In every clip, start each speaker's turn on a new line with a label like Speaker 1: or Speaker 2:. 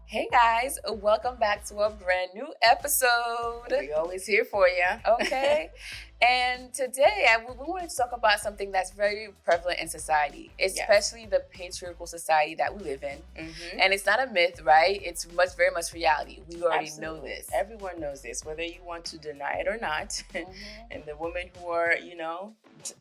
Speaker 1: Hey guys, welcome back to a brand new episode.
Speaker 2: We're always here for you.
Speaker 1: Okay. And today we wanted to talk about something that's very prevalent in society, especially the patriarchal society that we live in.
Speaker 2: Mm-hmm.
Speaker 1: And it's not a myth, right? It's very much reality. We already know this.
Speaker 2: Everyone knows this, whether you want to deny it or not.
Speaker 1: Mm-hmm.
Speaker 2: And the women who are,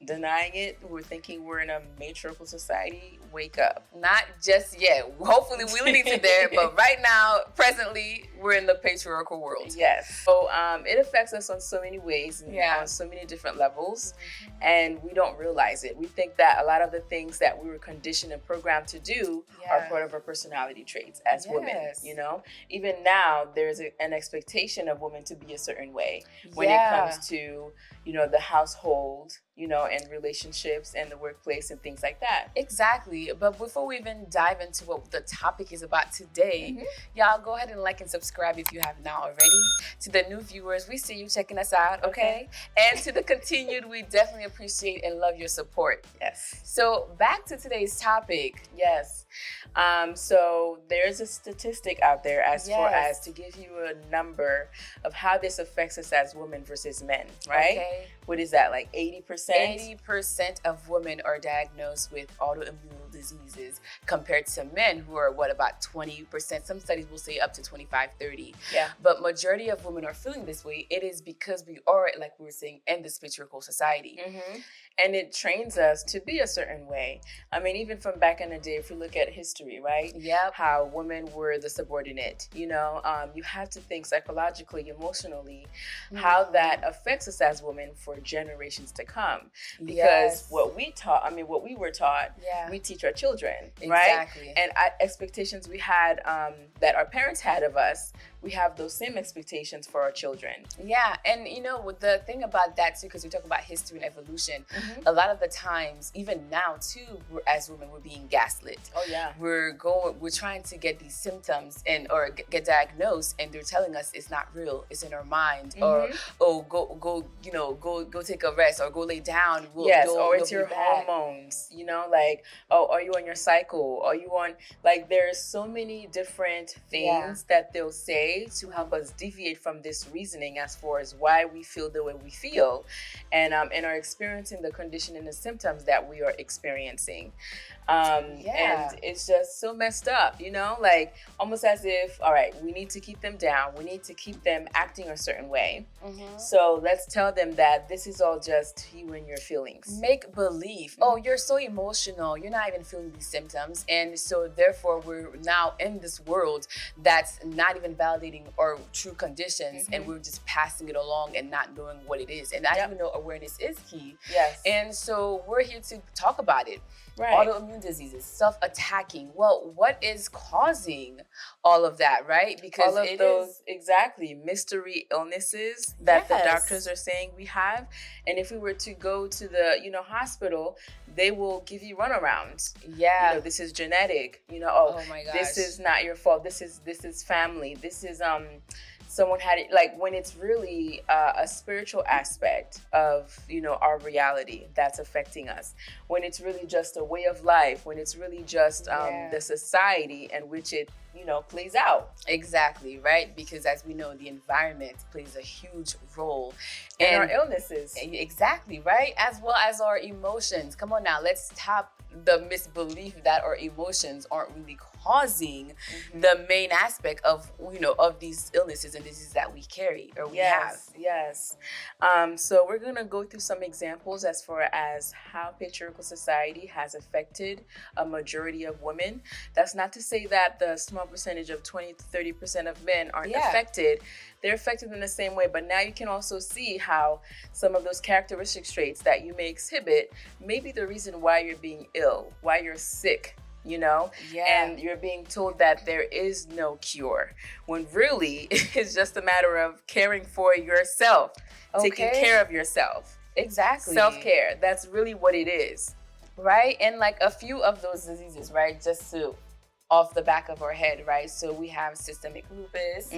Speaker 2: denying it, who are thinking we're in a matriarchal society, wake up.
Speaker 1: Not just yet. Hopefully we're leading to there, but right now, presently, we're in the patriarchal world.
Speaker 2: Yes. So it affects us on so many ways and on so many different levels, and we don't realize it. We think that a lot of the things that we were conditioned and programmed to do are part of our personality traits as women. Even now, there's an expectation of women to be a certain way when it comes to the household, and relationships and the workplace and things like that.
Speaker 1: Exactly. But before we even dive into what the topic is about today, y'all go ahead and like and subscribe if you have not already. To the new viewers, we see you checking us out, okay? And to the continued, we definitely appreciate and love your support.
Speaker 2: Yes.
Speaker 1: So back to today's topic.
Speaker 2: Yes. So there's a statistic out there as far as to give you a number of how this affects us as women versus men, right?
Speaker 1: Okay.
Speaker 2: What is that, like 80%?
Speaker 1: 80% of women are diagnosed with autoimmune diseases compared to men who are about 20%. Some studies will say up to 25, 30.
Speaker 2: Yeah.
Speaker 1: But majority of women are feeling this way. It is because we are, like we were saying, in this patriarchal society.
Speaker 2: Mm-hmm. And it trains us to be a certain way. I mean, even from back in the day, if you look at history, right?
Speaker 1: Yep.
Speaker 2: How women were the subordinate, you have to think psychologically, emotionally, how that affects us as women for generations to come. Because what we were taught, we teach our children, right?
Speaker 1: Exactly.
Speaker 2: And expectations we had that our parents had of us, we have those same expectations for our children.
Speaker 1: Yeah, and the thing about that too, because we talk about history and evolution, a lot of the times, even now too, as women, we're being gaslit.
Speaker 2: Oh yeah.
Speaker 1: We're trying to get these symptoms or get diagnosed, and they're telling us it's not real, it's in our mind, or go take a rest, or go lay down.
Speaker 2: Or it's your hormones. Are you on your cycle? Are you on there's so many different things that they'll say to help us deviate from this reasoning as far as why we feel the way we feel, and are experiencing the condition and the symptoms that we are experiencing. And it's just so messed up, almost as if, all right, we need to keep them down. We need to keep them acting a certain way. So let's tell them that this is all just you and your feelings.
Speaker 1: Make believe. Oh, you're so emotional. You're not even feeling these symptoms. And so therefore, we're now in this world that's not even validating our true conditions, and we're just passing it along and not knowing what it is. And as we know, awareness is key.
Speaker 2: Yes.
Speaker 1: And so we're here to talk about it.
Speaker 2: Right.
Speaker 1: Autoimmune diseases, self-attacking. Well, what is causing all of that, right? Because
Speaker 2: all of those mystery illnesses that the doctors are saying we have. And if we were to go to the hospital, they will give you runarounds.
Speaker 1: Yeah.
Speaker 2: This is genetic.
Speaker 1: Oh my gosh.
Speaker 2: This is not your fault. This is family. This is someone had it, when it's really a spiritual aspect of our reality that's affecting us, when it's really just a way of life, when it's really just the society in which it plays out.
Speaker 1: Exactly, right? Because as we know, the environment plays a huge role
Speaker 2: in our illnesses.
Speaker 1: Exactly, right? As well as our emotions. Come on now, let's stop the misbelief that our emotions aren't really causing the main aspect of of these illnesses and diseases that we carry or we have.
Speaker 2: Yes. So we're gonna go through some examples as far as how patriarchal society has affected a majority of women. That's not to say that the small percentage of 20 to 30% of men aren't affected. They're affected in the same way, but now you can also see how some of those characteristic traits that you may exhibit may be the reason why you're being ill, why you're sick, and you're being told that there is no cure, when really it's just a matter of caring for yourself, taking care of yourself.
Speaker 1: Exactly.
Speaker 2: Self-care, that's really what it is.
Speaker 1: Right? And a few of those diseases, right, just to off the back of our head, right? So we have systemic lupus.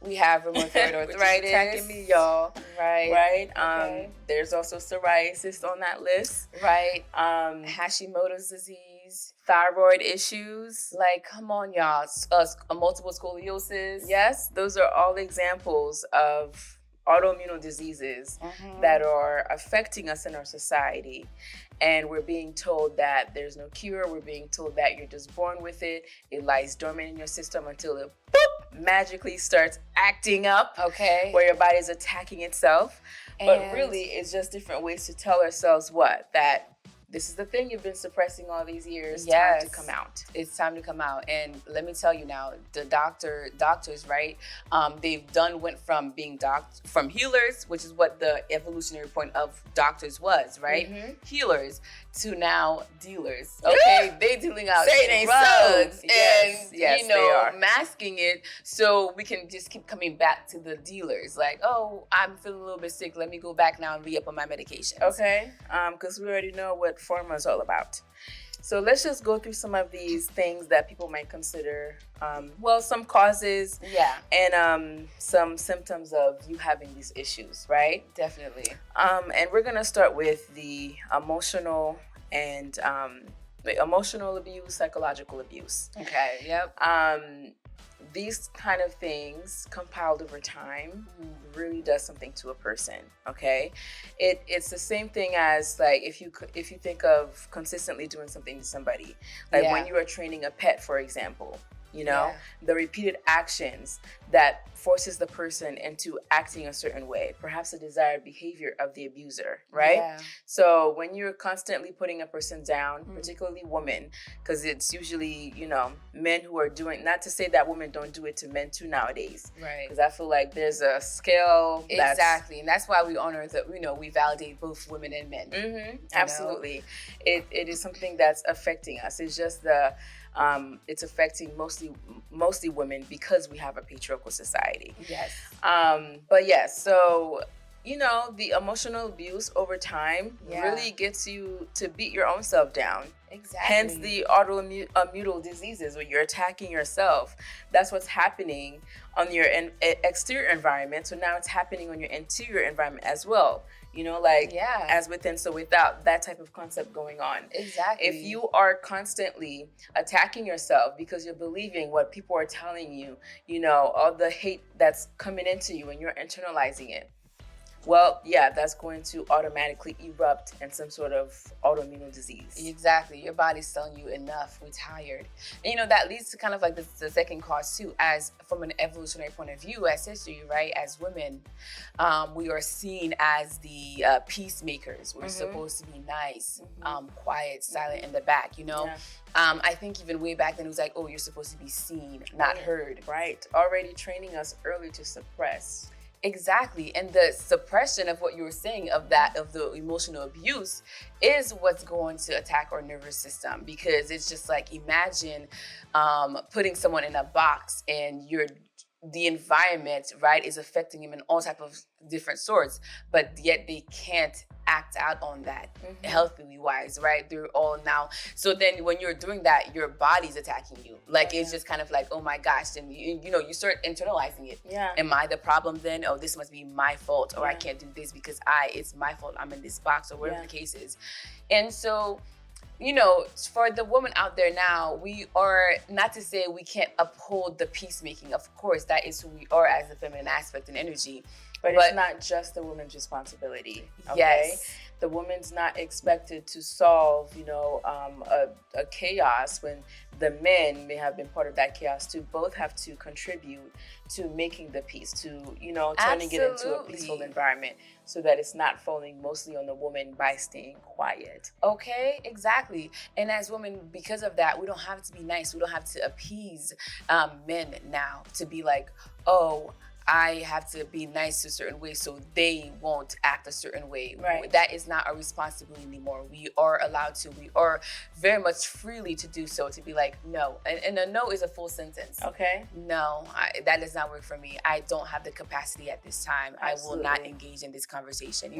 Speaker 1: We have rheumatoid arthritis.
Speaker 2: Which is attacking me, y'all.
Speaker 1: Right.
Speaker 2: There's also psoriasis on that list.
Speaker 1: Right. Hashimoto's disease. diabetes,
Speaker 2: thyroid issues.
Speaker 1: like, come on, y'all, multiple scoliosis.
Speaker 2: Yes, those are all examples of autoimmune diseases that are affecting us in our society. And we're being told that there's no cure. We're being told that you're just born with it. It lies dormant in your system until it magically starts acting up.
Speaker 1: Okay.
Speaker 2: Where your body's attacking itself. But really, it's just different ways to tell ourselves that this is the thing you've been suppressing all these years.
Speaker 1: Yes.
Speaker 2: Time to come out.
Speaker 1: It's time to come out. And let me tell you now, the doctors, right? They've went from being from healers, which is what the evolutionary point of doctors was, right? Healers, to now dealers. Okay, they dealing out drugs and
Speaker 2: yes, they are.
Speaker 1: masking it so we can just keep coming back to the dealers. Like, oh, I'm feeling a little bit sick. Let me go back now and re-up on my medications.
Speaker 2: Okay, because we already know what pharma is all about. So let's just go through some of these things that people might consider, some causes, and some symptoms of you having these issues, right?
Speaker 1: Definitely.
Speaker 2: And we're gonna start with the emotional abuse, psychological abuse.
Speaker 1: Okay. Yep.
Speaker 2: These kind of things compiled over time really does something to a person. Okay, it's the same thing as like if you think of consistently doing something to somebody, like when you are training a pet, for example. The repeated actions that forces the person into acting a certain way, perhaps a desired behavior of the abuser, right?
Speaker 1: Yeah.
Speaker 2: So when you're constantly putting a person down, particularly women, because it's usually, men who are doing, not to say that women don't do it to men too nowadays.
Speaker 1: Right.
Speaker 2: Because I feel like there's a scale.
Speaker 1: Exactly. And that's why we honor that, we validate both women and men.
Speaker 2: Absolutely. It is something that's affecting us. It's just it's affecting mostly women because we have a patriarchal society.
Speaker 1: Yes.
Speaker 2: But yes, so the emotional abuse over time really gets you to beat your own self down.
Speaker 1: Exactly.
Speaker 2: Hence the autoimmune diseases where you're attacking yourself. That's what's happening on your exterior environment. So now it's happening on your interior environment as well. As within, so without, that type of concept going on.
Speaker 1: Exactly.
Speaker 2: If you are constantly attacking yourself because you're believing what people are telling you, all the hate that's coming into you and you're internalizing it, well, that's going to automatically erupt in some sort of autoimmune disease.
Speaker 1: Exactly. Your body's telling you enough. We're tired. And, that leads to kind of like the second cause too, as from an evolutionary point of view, as history, right? As women, we are seen as the peacemakers. We're supposed to be nice, quiet, silent in the back, I think even way back then it was like, oh, you're supposed to be seen, not heard.
Speaker 2: Right. Already training us early to suppress.
Speaker 1: Exactly. And the suppression of what you were saying of the emotional abuse is what's going to attack our nervous system, because it's just like, imagine putting someone in a box and the environment, right, is affecting him in all type of different sorts, but yet they can't act out on that healthily wise, right? They're all now. So then when you're doing that, your body's attacking you. Like, it's just kind of like, oh my gosh. And you start internalizing it. Yeah. Am I the problem then? Oh, this must be my fault. Or I can't do this because it's my fault. I'm in this box, or whatever the case is. And so, for the woman out there now, we are, not to say we can't uphold the peacemaking. Of course, that is who we are as the feminine aspect and energy.
Speaker 2: But it's not just the woman's responsibility. Okay?
Speaker 1: Yes.
Speaker 2: The woman's not expected to solve, a chaos when the men may have been part of that chaos too. Both have to contribute to making the peace, to, turning it into a peaceful environment, so that it's not falling mostly on the woman by staying quiet.
Speaker 1: Okay, exactly. And as women, because of that, we don't have to be nice. We don't have to appease men now to be like, oh, I have to be nice a certain way so they won't act a certain way.
Speaker 2: Right.
Speaker 1: That is not our responsibility anymore. We are allowed to. We are very much freely to do so, to be like, no. And a no is a full sentence.
Speaker 2: Okay.
Speaker 1: No, that does not work for me. I don't have the capacity at this time.
Speaker 2: Absolutely.
Speaker 1: I will not engage in this conversation.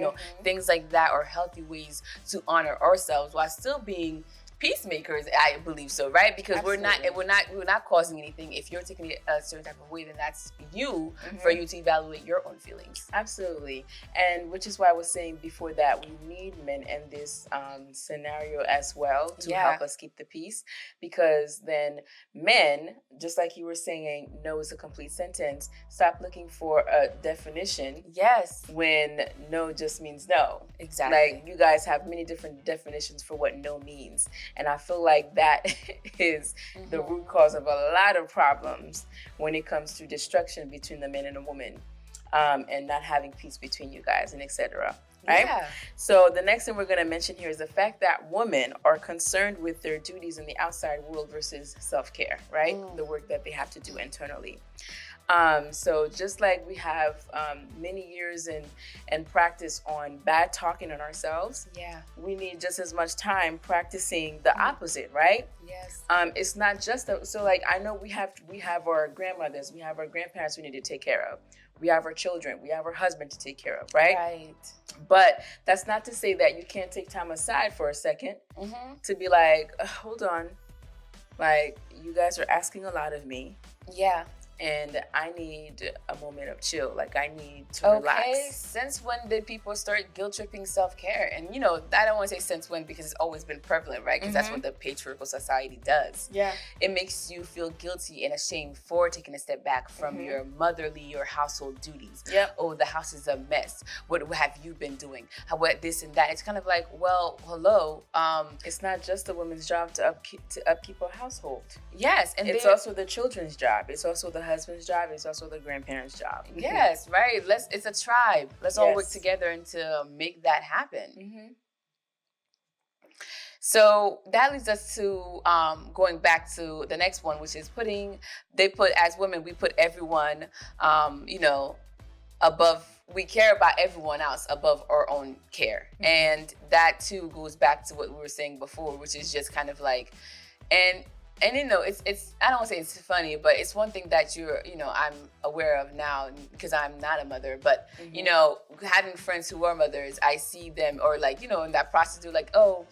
Speaker 1: Things like that are healthy ways to honor ourselves while still being peacemakers, I believe so, right? Because
Speaker 2: Absolutely.
Speaker 1: we're not causing anything. If you're taking it a certain type of way, then that's you for you to evaluate your own feelings.
Speaker 2: Absolutely. And which is why I was saying before that we need men in this scenario as well to help us keep the peace, because then men, just like you were saying, no is a complete sentence. Stop looking for a definition.
Speaker 1: Yes.
Speaker 2: When no just means no.
Speaker 1: Exactly.
Speaker 2: Like, you guys have many different definitions for what no means. And I feel like that is the root cause of a lot of problems when it comes to destruction between the man and the woman, and not having peace between you guys, and etc. Right?
Speaker 1: Yeah.
Speaker 2: So the next thing we're going to mention here is the fact that women are concerned with their duties in the outside world versus self-care, right? The work that they have to do internally. So just like we have many years and practice on bad talking on ourselves, we need just as much time practicing the opposite, right?
Speaker 1: Yes.
Speaker 2: It's not just so like, I know we have our grandmothers, we have our grandparents we need to take care of. We have our children, we have our husband to take care of, right?
Speaker 1: Right.
Speaker 2: But that's not to say that you can't take time aside for a second to be like, hold on, like, you guys are asking a lot of me.
Speaker 1: Yeah.
Speaker 2: And I need a moment of chill. Like, I need to relax.
Speaker 1: Okay, since when did people start guilt tripping self-care? And, you know, I don't want to say since when, because it's always been prevalent, right? Because that's what the patriarchal society does.
Speaker 2: Yeah.
Speaker 1: It makes you feel guilty and ashamed for taking a step back from your motherly or household duties.
Speaker 2: Yep.
Speaker 1: Oh, the house is a mess. What have you been doing? What this and that? It's kind of like, well, hello.
Speaker 2: It's not just the woman's job to upkeep a household.
Speaker 1: Yes, and
Speaker 2: it's also the children's job. It's also the husband's job. It's also the grandparents' job.
Speaker 1: Yes, right. It's a tribe. Let's all work together and to make that happen. So that leads us to going back to the next one, which is as women, we put everyone, above. We care about everyone else above our own care, and that too goes back to what we were saying before, which is just kind of like, and you know, it's I don't want to say it's funny, but it's one thing that I'm aware of now because I'm not a mother, but you know, having friends who are mothers, I see them, or like, you know, in that process, they're like, oh,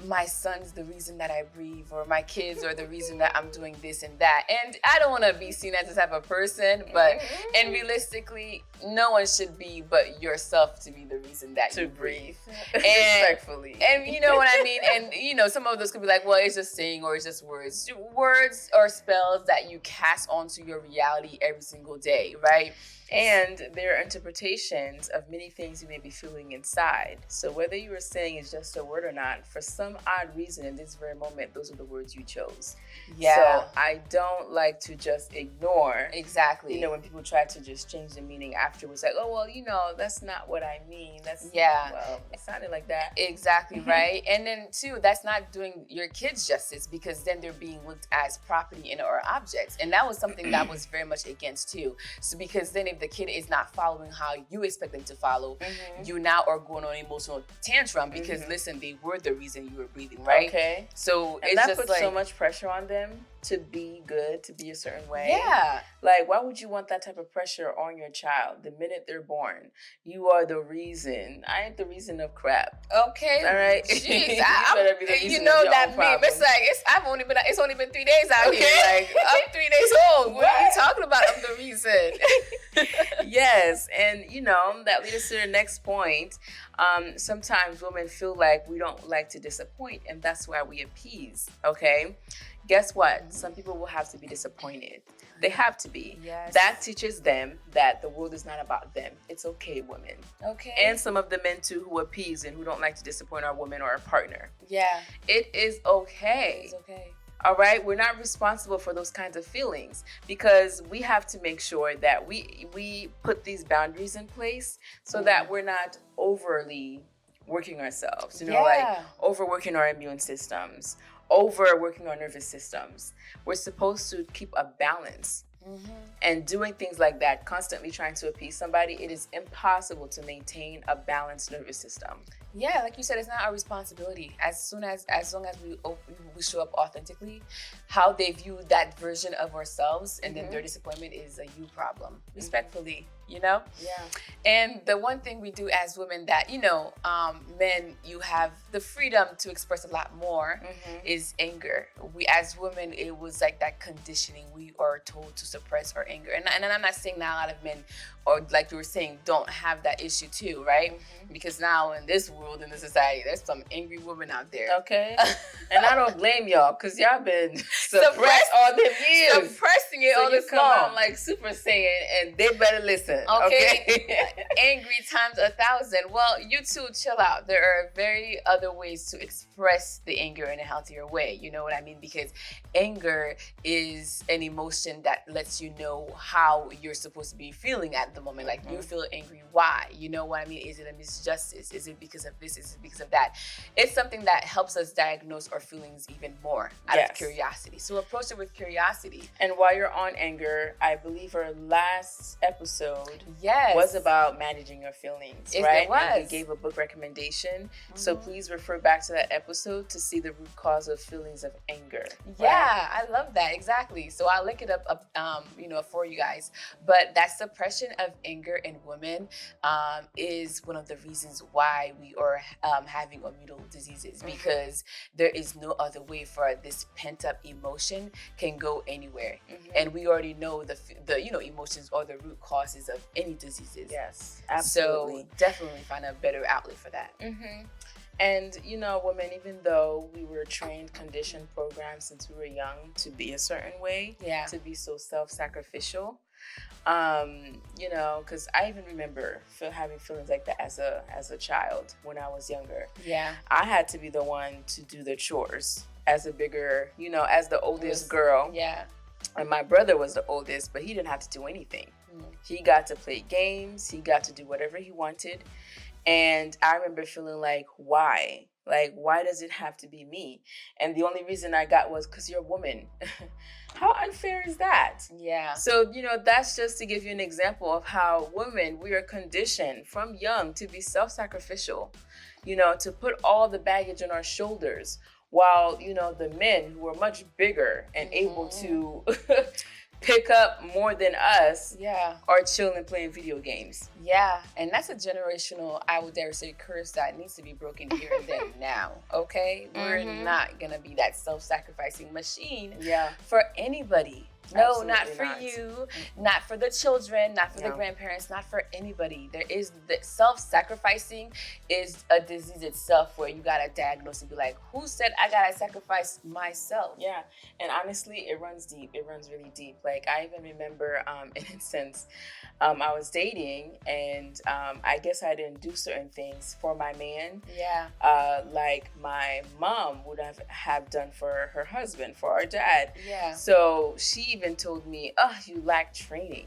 Speaker 1: my son's the reason that I breathe, or my kids are the reason that I'm doing this and that. And I don't want to be seen as this type of person, but and realistically, no one should be but yourself to be the reason that you breathe. And, respectfully. And you know what I mean? And you know, some of those could be like, well, it's just saying, or it's just words. Words or spells that you cast onto your reality every single day, right? And there are interpretations of many things you may be feeling inside. So whether you were saying it's just a word or not, for some odd reason in this very moment, those are the words you chose. Yeah. So I don't like to just ignore. Exactly. You know, when people try to just change the meaning afterwards, like, oh, well, you know, that's not what I mean. Well, it sounded like that. Exactly, right? And then too, that's not doing your kids justice, because then they're being looked as property or objects. And that was something that was very much against too. So because then if the kid is not following how you expect them to follow, you now are going on an emotional tantrum because listen, they were the reason you were breathing, right? Okay. So and it's that just puts like, so much pressure on them to be good, to be a certain way. Yeah. Like, why would you want that type of pressure on your child the minute they're born? You are the reason. I ain't the reason of crap. Okay. All right. Jeez, you know that meme. It's like it's only been 3 days out here. Like, I'm 3 days old. What are you talking about? I'm the reason. Yes, and you know that leads us to the next point. Sometimes women feel like we don't like to disappoint, and that's why we appease. Okay. Guess what? Some people will have to be disappointed. They have to be. Yes. That teaches them that the world is not about them. It's okay, women. Okay. And some of the men too who appease and who don't like to disappoint our woman or our partner. Yeah. It is okay. It is okay. All right, we're not responsible for those kinds of feelings, because we have to make sure that we put these boundaries in place so that we're not overly working ourselves, you know, like overworking our immune systems, overworking our nervous systems. We're supposed to keep a balance. And doing things like that, constantly trying to appease somebody, it is impossible to maintain a balanced nervous system. Yeah, like you said, it's not our responsibility. As long as we show up authentically, how they view that version of ourselves and then their disappointment is a you problem. Respectfully, you know?
Speaker 2: Yeah.
Speaker 1: And the one thing we do as women that, men, you have the freedom to express a lot more is anger. We, as women, it was like that conditioning. We are told to suppress our anger. And I'm not saying not a lot of men, or like you were saying, don't have that issue too, right? Because now in this world, in this society, there's some angry women out there.
Speaker 2: Okay. And I don't blame y'all, because y'all been suppressed all them years.
Speaker 1: Suppressing it
Speaker 2: So
Speaker 1: all
Speaker 2: you
Speaker 1: this
Speaker 2: come
Speaker 1: long.
Speaker 2: out like Super Saiyan, and they better listen.
Speaker 1: Okay. Angry times 1,000. Well, you two chill out. There are very other ways to express the anger in a healthier way. You know what I mean? Because anger is an emotion that lets you know how you're supposed to be feeling at the moment. Like, you feel angry. Why? You know what I mean? Is it a misjustice? Is it because of this? Is it because of that? It's something that helps us diagnose our feelings even more out of curiosity. So approach it with curiosity.
Speaker 2: And while you're on anger, I believe our last episode
Speaker 1: Yes.
Speaker 2: was about managing your feelings,
Speaker 1: It
Speaker 2: right?
Speaker 1: was.
Speaker 2: And we gave a book recommendation. So please refer back to that episode to see the root cause of feelings of anger.
Speaker 1: Yeah, I love that. Exactly. So I'll link it up, for you guys. But that suppression of anger in women is one of the reasons why we are having autoimmune diseases, because there is no other way for this pent-up emotion can go anywhere. And we already know the emotions are the root causes of any diseases.
Speaker 2: Yes, absolutely.
Speaker 1: So definitely find a better outlet for that.
Speaker 2: And, women, even though we were trained, conditioned, programmed since we were young to be a certain way, to be so self-sacrificial, because I even remember having feelings like that as a child when I was younger.
Speaker 1: Yeah.
Speaker 2: I had to be the one to do the chores as a bigger, as the oldest girl.
Speaker 1: Yeah.
Speaker 2: And my brother was the oldest, but he didn't have to do anything. He got to play games. He got to do whatever he wanted. And I remember feeling like, why? Like, why does it have to be me? And the only reason I got was because you're a woman. How unfair is that?
Speaker 1: Yeah.
Speaker 2: So, that's just to give you an example of how women, we are conditioned from young to be self-sacrificial, to put all the baggage on our shoulders, while, the men who are much bigger and able to pick up more than us are chilling playing video games.
Speaker 1: Yeah, and that's a generational, I would dare say, curse that needs to be broken here and then now, okay? We're not going to be that self-sacrificing machine for anybody. No, not for you, not for the children, not for the grandparents, not for anybody. There is the self-sacrificing is a disease itself, where you gotta diagnose and be like, who said I gotta sacrifice myself?
Speaker 2: Yeah, and honestly, it runs deep. It runs really deep. Like, I even remember an instance, I was dating, and I guess I didn't do certain things for my man.
Speaker 1: Yeah.
Speaker 2: Like my mom would have done for her husband, for our dad.
Speaker 1: Yeah.
Speaker 2: So she even told me, "Oh, you lack training."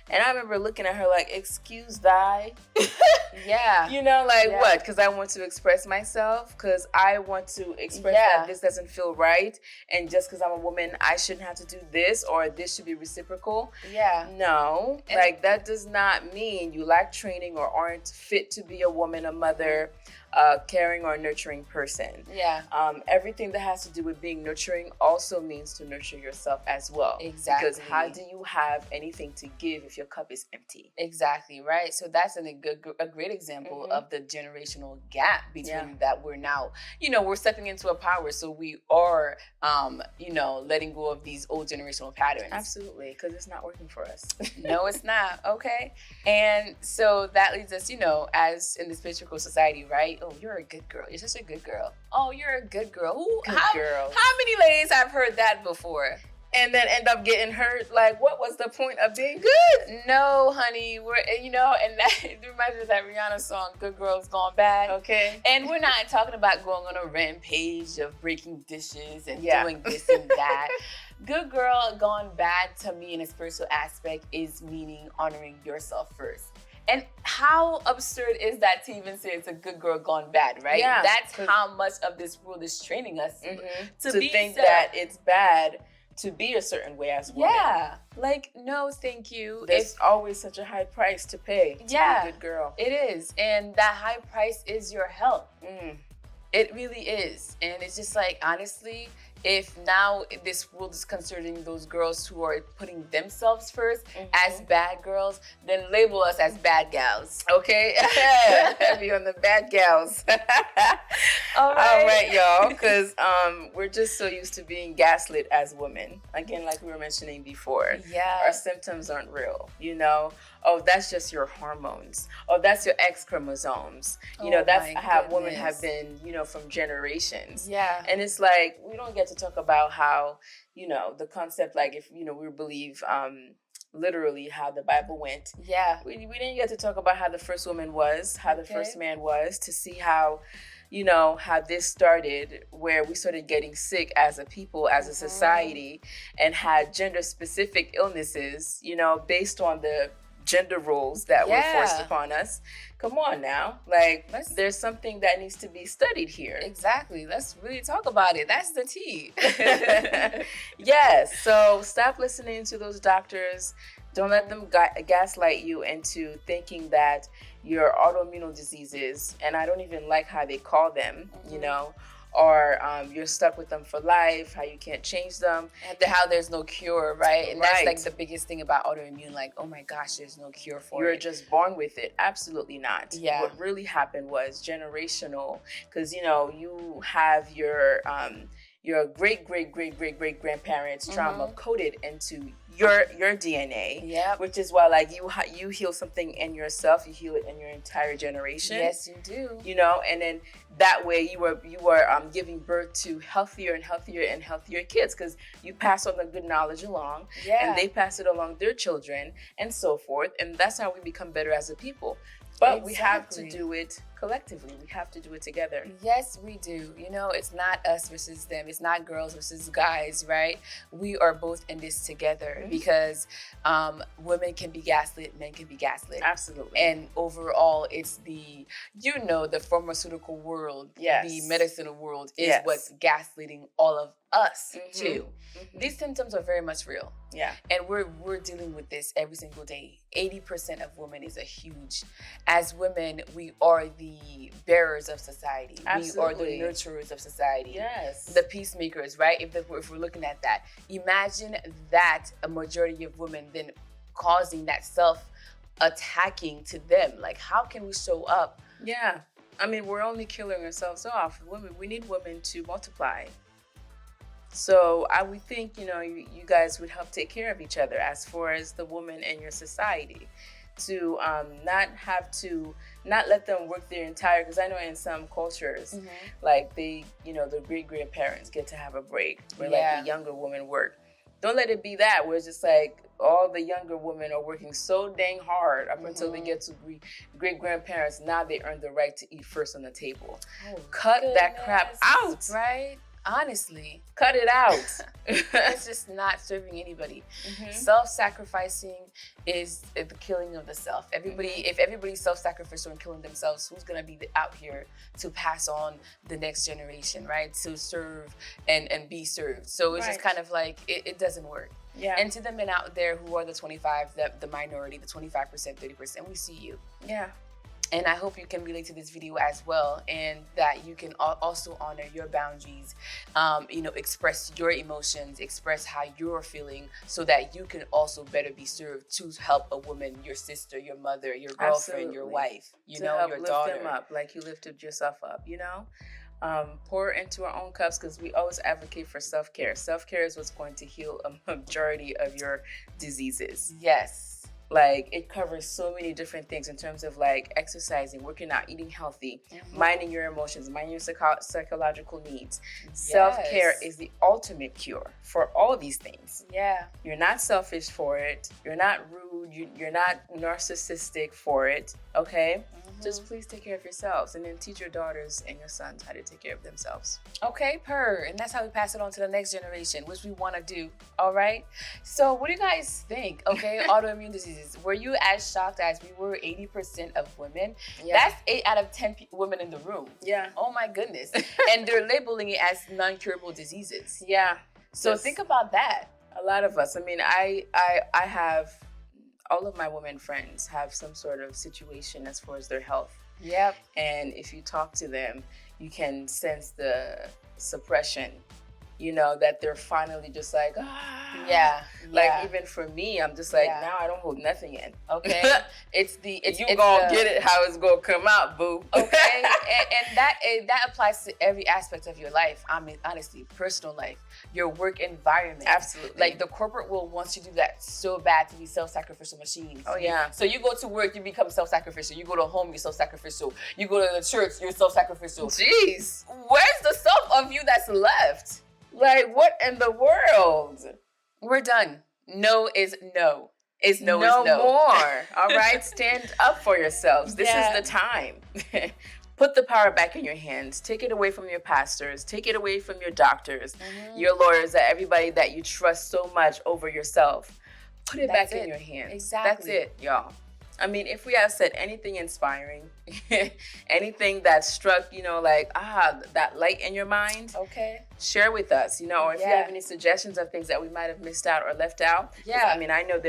Speaker 2: And I remember looking at her like, "Excuse thy."
Speaker 1: Yeah.
Speaker 2: What? Because I want to express myself, because I want to express that this doesn't feel right. And just because I'm a woman, I shouldn't have to do this, or this should be reciprocal.
Speaker 1: Yeah.
Speaker 2: No, and that does not mean you lack training or aren't fit to be a woman, a mother, caring or nurturing person.
Speaker 1: Yeah.
Speaker 2: Everything that has to do with being nurturing also means to nurture yourself as well.
Speaker 1: Exactly.
Speaker 2: Because how do you have anything to give if your cup is empty?
Speaker 1: Exactly, right? So that's a great example of the generational gap between that we're now, we're stepping into a power. So we are, letting go of these old generational patterns.
Speaker 2: Absolutely, because it's not working for us.
Speaker 1: No, it's not. Okay. And so that leads us, as in this patriarchal society, right? Oh, you're a good girl. You're such a good girl. Oh, you're a good girl. How many ladies have heard that before?
Speaker 2: And then end up getting hurt. Like, what was the point of being good?
Speaker 1: No, honey. And that it reminds me of that Rihanna song, Good Girls Gone Bad.
Speaker 2: Okay.
Speaker 1: And we're not talking about going on a rampage of breaking dishes and doing this and that. Good girl gone bad, to me, in a spiritual aspect, is meaning honoring yourself first. And how absurd is that to even say it's a good girl gone bad, right?
Speaker 2: Yeah.
Speaker 1: That's how much of this world is training us to be
Speaker 2: think that it's bad to be a certain way as women.
Speaker 1: Yeah. Like, no, thank you.
Speaker 2: There's always such a high price to pay to be a good girl.
Speaker 1: It is. And that high price is your health. It really is. And it's just like, honestly, if now this world is considering those girls who are putting themselves first as bad girls, then label us as bad gals.
Speaker 2: Okay? Heavy on the bad gals. All right, y'all. Because we're just so used to being gaslit as women. Again, like we were mentioning before.
Speaker 1: Yeah.
Speaker 2: Our symptoms aren't real, you know? Oh, that's just your hormones. Oh, that's your X chromosomes. You know, that's how women have been, you know, from generations.
Speaker 1: Yeah.
Speaker 2: And it's like, we don't get to talk about how, you know, the concept, like if, you know, we believe literally how the Bible went.
Speaker 1: Yeah.
Speaker 2: We didn't get to talk about how the first woman was, how the first man was, to see how, you know, how this started, where we started getting sick as a people, as a society, and had gender-specific illnesses, you know, based on the gender roles that were forced upon us. Come on now. Like, there's something that needs to be studied here.
Speaker 1: Exactly. Let's really talk about it. That's the tea.
Speaker 2: Yes. So stop listening to those doctors. Don't let them gaslight you into thinking that your autoimmune diseases, and I don't even like how they call them, you know, or you're stuck with them for life, how you can't change them.
Speaker 1: And how there's no cure, right? And that's like the biggest thing about autoimmune, like, oh my gosh, there's no cure for it.
Speaker 2: You're just born with it. Absolutely not.
Speaker 1: Yeah.
Speaker 2: What really happened was generational, because, you know, you have your great grandparents' trauma coded into your DNA, which is why, like, you heal something in yourself, you heal it in your entire generation.
Speaker 1: Yes, you do.
Speaker 2: You know, and then that way you were giving birth to healthier and healthier and healthier kids, because you pass on the good knowledge along, and they pass it along their children, and so forth, and that's how we become better as a people. But we have to do it collectively. We have to do it together.
Speaker 1: Yes, we do. You know, it's not us versus them. It's not girls versus guys, right? We are both in this together, because women can be gaslit, men can be gaslit.
Speaker 2: Absolutely.
Speaker 1: And overall, it's the pharmaceutical world, the medicinal world is what's gaslighting all of us too. These symptoms are very much real.
Speaker 2: Yeah.
Speaker 1: And we're dealing with this every single day. 80% of women is a huge. As women, we are the bearers of society.
Speaker 2: Absolutely.
Speaker 1: We are the nurturers of society.
Speaker 2: Yes.
Speaker 1: The peacemakers, right? If we're looking at that. Imagine that a majority of women then causing that self-attacking to them. Like, how can we show up?
Speaker 2: Yeah. I mean, we're only killing ourselves off. We need women to multiply. So I would think, you know, you guys would help take care of each other as far as the woman in your society, to not let them work their entire, because I know in some cultures, like the great grandparents get to have a break where like the younger women work. Don't let it be that where it's just like all the younger women are working so dang hard up until they get to great grandparents. Now they earn the right to eat first on the table. Cut that crap out.
Speaker 1: Right? Honestly,
Speaker 2: cut it out.
Speaker 1: It's just not serving anybody. Self-sacrificing is the killing of the self. If everybody's self-sacrificing and killing themselves, who's gonna be out here to pass on the next generation, right? To serve and be served. So it's just kind of like it doesn't work. Yeah. And to the men out there who are the 25, the minority, the 25%, 30%, we see you. Yeah. And I hope you can relate to this video as well, and that you can also honor your boundaries, express your emotions, express how you're feeling, so that you can also better be served to help a woman, your sister, your mother, your girlfriend, your wife, your daughter.
Speaker 2: Lift them up like you lifted yourself up, you know? Pour into our own cups, because we always advocate for self-care. Self-care is what's going to heal a majority of your diseases. Yes. Like, it covers so many different things in terms of like exercising, working out, eating healthy, minding your emotions, minding your psychological needs. Yes. Self-care is the ultimate cure for all these things. Yeah. You're not selfish for it. You're not rude. You're not narcissistic for it. Okay? Just please take care of yourselves, and then teach your daughters and your sons how to take care of themselves.
Speaker 1: Okay, and that's how we pass it on to the next generation, which we want to do. All right. So what do you guys think? Okay, autoimmune diseases. Were you as shocked as we were? 80% of women. Yeah. That's 8 out of 10 women in the room. Yeah. Oh my goodness. And they're labeling it as non-curable diseases.
Speaker 2: Yeah.
Speaker 1: So think about that.
Speaker 2: A lot of us. I mean, I have, all of my women friends have some sort of situation as far as their health.
Speaker 1: Yep.
Speaker 2: And if you talk to them, you can sense the suppression, you know, that they're finally just like,
Speaker 1: yeah.
Speaker 2: Like even for me, I'm just like, now I don't hold nothing in.
Speaker 1: Okay. It's
Speaker 2: gonna get it how it's gonna come out, boo.
Speaker 1: Okay. and that applies to every aspect of your life. I mean, honestly, personal life, your work environment.
Speaker 2: Absolutely.
Speaker 1: Like the corporate world wants you to do that so bad, to be self-sacrificial machines.
Speaker 2: Oh yeah.
Speaker 1: So you go to work, you become self-sacrificial. You go to home, you're self-sacrificial. You go to the church, you're self-sacrificial.
Speaker 2: Jeez.
Speaker 1: Where's the self of you that's left?
Speaker 2: Like, what in the world?
Speaker 1: We're done. No is no. Is no
Speaker 2: no
Speaker 1: is no.
Speaker 2: more. All right? Stand up for yourselves. This is the time. Put the power back in your hands. Take it away from your pastors. Take it away from your doctors, your lawyers, everybody that you trust so much over yourself. Put it back in your hands.
Speaker 1: Exactly.
Speaker 2: That's it, y'all. I mean, if we have said anything inspiring, anything that struck, you know, like, that light in your mind,
Speaker 1: okay,
Speaker 2: share with us, you know, or if you have any suggestions of things that we might have missed out or left out.
Speaker 1: Yeah.
Speaker 2: I mean, I know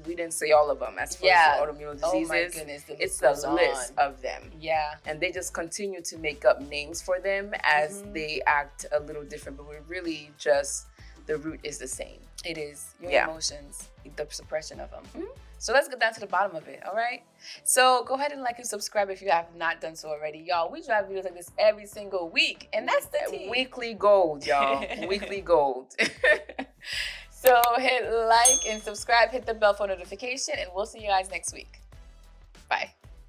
Speaker 2: we didn't say all of them as far as the autoimmune diseases.
Speaker 1: Oh my goodness,
Speaker 2: it's a list of them.
Speaker 1: Yeah.
Speaker 2: And they just continue to make up names for them as they act a little different, but we're really just, the root is the same.
Speaker 1: It is. Your emotions, the suppression of them.
Speaker 2: Mm-hmm.
Speaker 1: So let's get down to the bottom of it, all right? So go ahead and like and subscribe if you have not done so already. Y'all, we drive videos like this every single week, and that's the tea.
Speaker 2: Weekly gold, y'all. Weekly gold.
Speaker 1: So hit like and subscribe, hit the bell for notification, and we'll see you guys next week. Bye.